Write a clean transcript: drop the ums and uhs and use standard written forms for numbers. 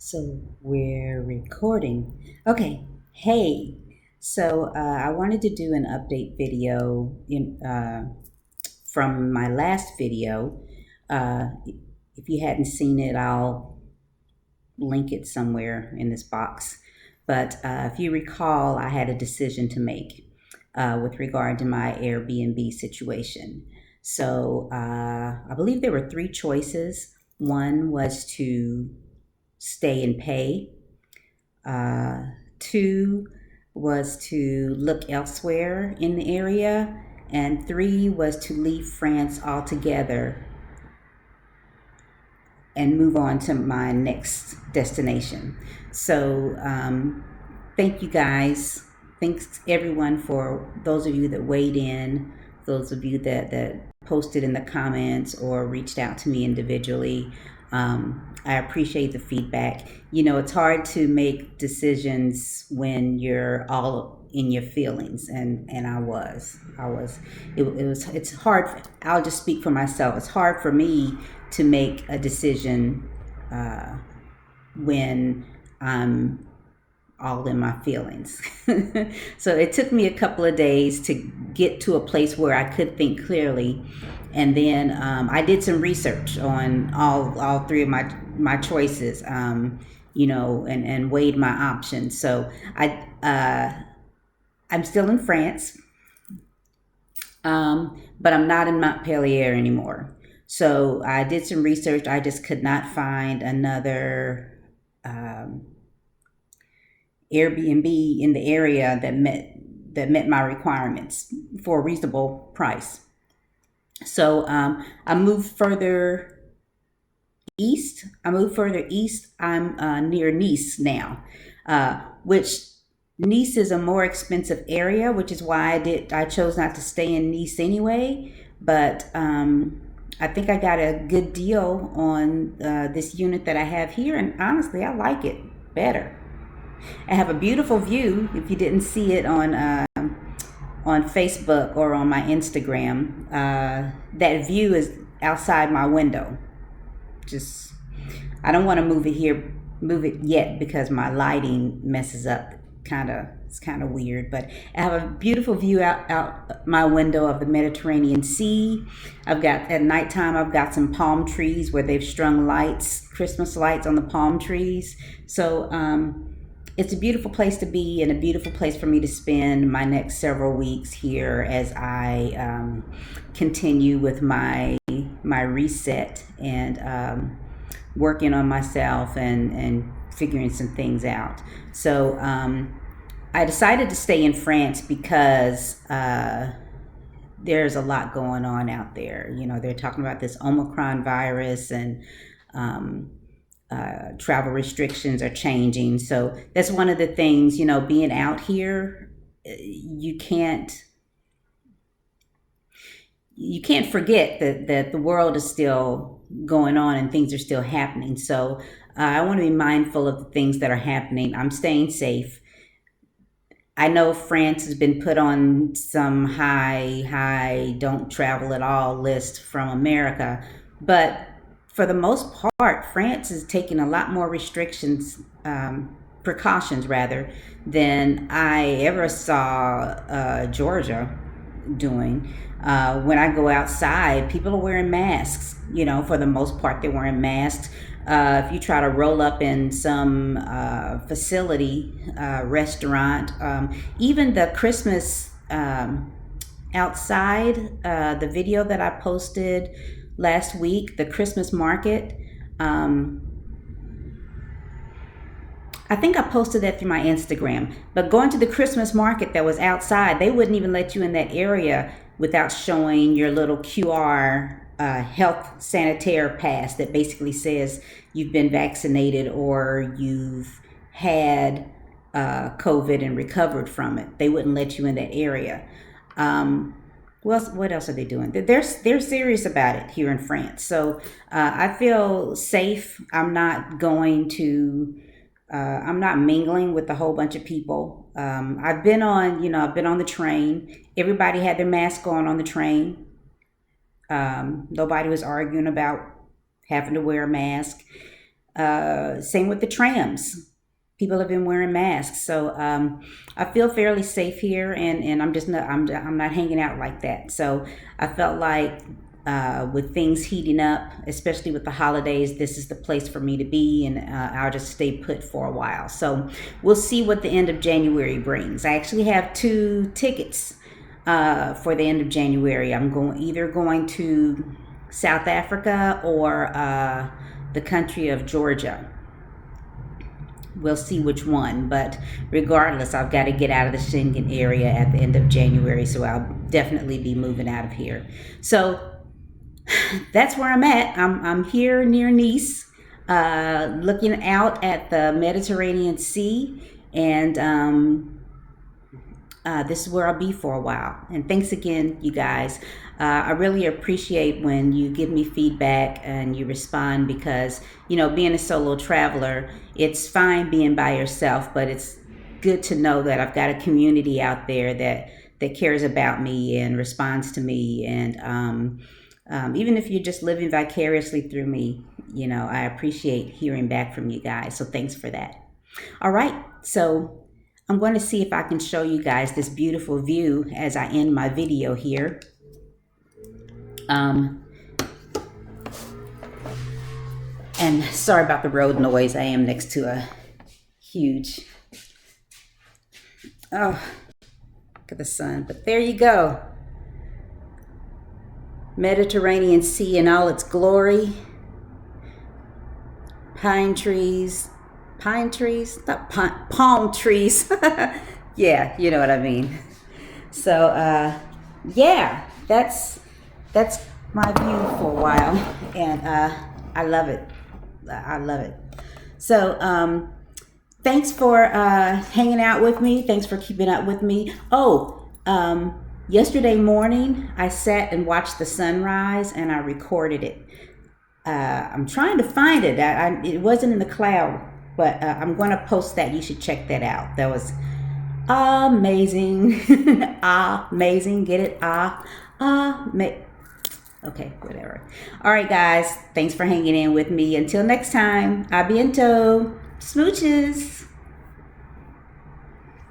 So we're recording. Okay. Hey. I wanted to do an update video from my last video. Uh, if you hadn't seen it, I'll link it somewhere in this box. But if you recall, I had a decision to make with regard to my Airbnb situation. I believe there were three choices. One was to stay and pay. Uh, Two was to look elsewhere in the area. And three was to leave France altogether and move on to my next destination. Thank you guys. Thanks everyone for those of you that weighed in, those of you that posted in the comments or reached out to me individually. I appreciate the feedback. You know, it's hard to make decisions when you're all in your feelings, and it's hard. I'll just speak for myself. It's hard for me to make a decision when I'm all in my feelings. So it took me a couple of days to get to a place where I could think clearly. And then I did some research on all three of my choices, and weighed my options. I'm still in France, but I'm not in Montpellier anymore. So I did some research. I just could not find another Airbnb in the area that met my requirements for a reasonable price. I moved further east. I'm near Nice now, which Nice is a more expensive area, which is why I chose not to stay in Nice anyway. But I think I got a good deal on this unit that I have here, and honestly, I like it better. I have a beautiful view. If you didn't see it on Facebook or on my Instagram, that view is outside my window. Just, I don't want to move it yet because my lighting messes up. It's kind of weird, but I have a beautiful view out my window of the Mediterranean Sea. At nighttime, I've got some palm trees where they've strung lights, Christmas lights on the palm trees. It's a beautiful place to be and a beautiful place for me to spend my next several weeks here as I continue with my reset and working on myself and figuring some things out. I decided to stay in France because there's a lot going on out there. You know, they're talking about this Omicron virus and travel restrictions are changing. So that's one of the things, being out here, you can't forget that the world is still going on and things are still happening. So I want to be mindful of the things that are happening. I'm staying safe. I know France has been put on some high don't travel at all list from America, but for the most part, France is taking a lot more precautions rather, than I ever saw Georgia doing. When I go outside, people are wearing masks. For the most part, they're wearing masks. If you try to roll up in some facility, restaurant, even the Christmas outside, the video that I posted last week, the Christmas market, I think I posted that through my Instagram. But going to the Christmas market that was outside, they wouldn't even let you in that area without showing your little QR health sanitaire pass that basically says you've been vaccinated or you've had COVID and recovered from it. They wouldn't let you in that area. What else are they doing? They're serious about it here in France. So I feel safe. I'm not mingling with a whole bunch of people. I've been on the train. Everybody had their mask on the train. Nobody was arguing about having to wear a mask. Same with the trams. People have been wearing masks, so I feel fairly safe here, and I'm just not I'm not hanging out like that. So I felt like with things heating up, especially with the holidays, this is the place for me to be, and I'll just stay put for a while. So we'll see what the end of January brings. I actually have 2 tickets for the end of January. I'm either going to South Africa or the country of Georgia. We'll see which one, but regardless, I've got to get out of the Schengen area at the end of January, so I'll definitely be moving out of here. So that's where I'm at. I'm here near Nice, looking out at the Mediterranean Sea, and this is where I'll be for a while. And thanks again, you guys. I really appreciate when you give me feedback and you respond, because, you know, being a solo traveler, it's fine being by yourself, but it's good to know that I've got a community out there that cares about me and responds to me. And even if you're just living vicariously through me, you know, I appreciate hearing back from you guys. So thanks for that. All right. So I'm going to see if I can show you guys this beautiful view as I end my video here. And sorry about the road noise. I am next to a huge, oh, look at the sun. But there you go. Mediterranean Sea in all its glory. Palm trees, not palm trees. Yeah, you know what I mean. So, yeah, that's my view for a while, and I love it. I love it. So, thanks for hanging out with me. Thanks for keeping up with me. Oh, yesterday morning, I sat and watched the sunrise, and I recorded it. I'm trying to find it. It wasn't in the cloud, but I'm going to post that. You should check that out. That was amazing. Amazing. Get it? Okay, whatever. All right, guys. Thanks for hanging in with me. Until next time, a biento. Smooches.